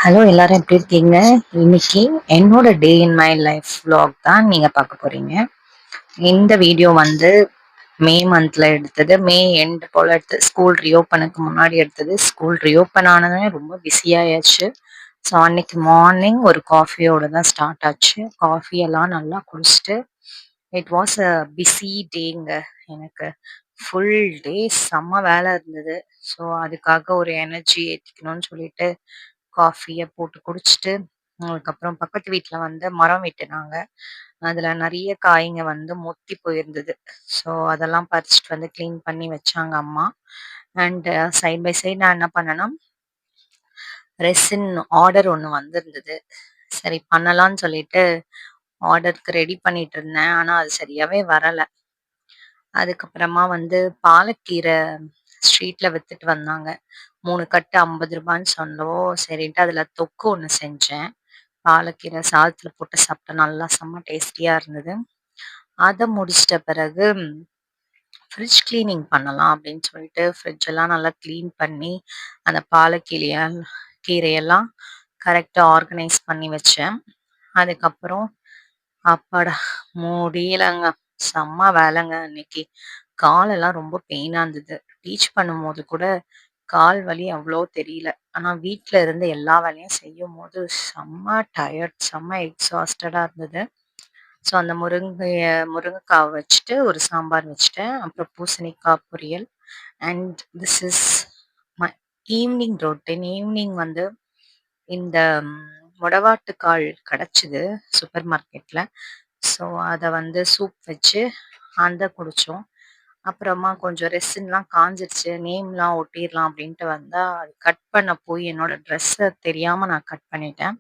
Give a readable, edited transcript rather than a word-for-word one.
Hello எல்லாரும் எப்படி இருக்கீங்க? இன்னைக்கு என்னோட டே இன் மை லைஃப் vlog தான் நீங்க பார்க்க போறீங்க. இந்த வீடியோ வந்து மே மந்த்ல எடுத்தது. மே எண்ட் போல எடுத்தது. ஸ்கூல் ரீஓப்பனுக்கு முன்னாடி எடுத்தது. ஸ்கூல் ரீஓப்பன் ஆனதுமே ரொம்ப பிஸியாயாச்சு. ஸோ அன்னைக்கு மார்னிங் ஒரு காஃபியோட தான் ஸ்டார்ட் ஆச்சு. காஃபி எல்லாம் நல்லா குடிச்சிட்டு இட் வாஸ் அ பிஸி டேங்க. எனக்கு ஃபுல் டே செம்ம வேலை இருந்தது. ஸோ அதுக்காக ஒரு எனர்ஜி ஏற்றிக்கணும்னு சொல்லிட்டு காஃபிய போட்டு குடிச்சிட்டு, அதுக்கப்புறம் பக்கத்து வீட்ல வந்து மரம் வெட்டுனாங்க. அதுல நெறைய காய்ங்க வந்து முத்தி போயிருந்தது. ஸோ அதெல்லாம் பறிச்சுட்டு வந்து கிளீன் பண்ணி வச்சாங்க அம்மா. அண்ட் சைட் பை சைட் நான் என்ன பண்ணேன்னா, ரெசின் ஆர்டர் ஒண்ணு வந்திருந்தது. சரி பண்ணலான்னு சொல்லிட்டு ஆர்டருக்கு ரெடி பண்ணிட்டு இருந்தேன். ஆனா அது சரியாவே வரல. அதுக்கப்புறமா வந்து பாலக்கீரை ஸ்ட்ரீட்ல வித்துட்டு வந்தாங்க. 3 கட்டு ரூ. 50ன்னு சொன்னவும், சரின்ட்டு அதுல தொக்கு ஒண்ணு செஞ்சேன். பாலக்கீரை சாதத்துல போட்டு சாப்பிட்டா நல்லா செம்ம டேஸ்டியா இருந்தது. அத முடிச்சிட்ட பிறகு ஃப்ரிட்ஜ் கிளீனிங் பண்ணலாம் அப்படின்னு சொல்லிட்டு ஃப்ரிட்ஜ் எல்லாம் நல்லா கிளீன் பண்ணி, அந்த கீரையெல்லாம் கரெக்ட்டா ஆர்கனைஸ் பண்ணி வச்சேன். அதுக்கப்புறம் அப்பாடா! முடியலங்க. செம்ம வேலைங்க அன்னைக்கு. காலெல்லாம் ரொம்ப பெயினா இருந்தது. டீச் பண்ணும்போது கூட கால் வலி அவ்ளோ தெரியல. ஆனா வீட்ல இருந்து எல்லா வேலையும் செய்யும்போது செம்ம டயர்ட், செம்ம எக்ஸாஸ்டடா இருந்தது. ஸோ அந்த முருங்கைக்காவ வச்சுட்டு ஒரு சாம்பார் வச்சுட்டேன். அப்புறம் பூசணிக்காய் பொரியல். And this is my evening routine. Evening வந்து இந்த மொடவாட்டுக்கால் கிடைச்சது சூப்பர் மார்க்கெட்ல. ஸோ அத வந்து சூப் வச்சு அந்த குடிச்சோம். அப்புறமா கொஞ்சம் ரெசின்லாம் காஞ்சிருச்சு. நேம்லாம் ஒட்டிர்லாம் அப்படின்ட்டு வந்தா, அது கட் பண்ண போய் என்னோட ட்ரெஸ்ஸ தெரியாம நான் கட் பண்ணிட்டேன்.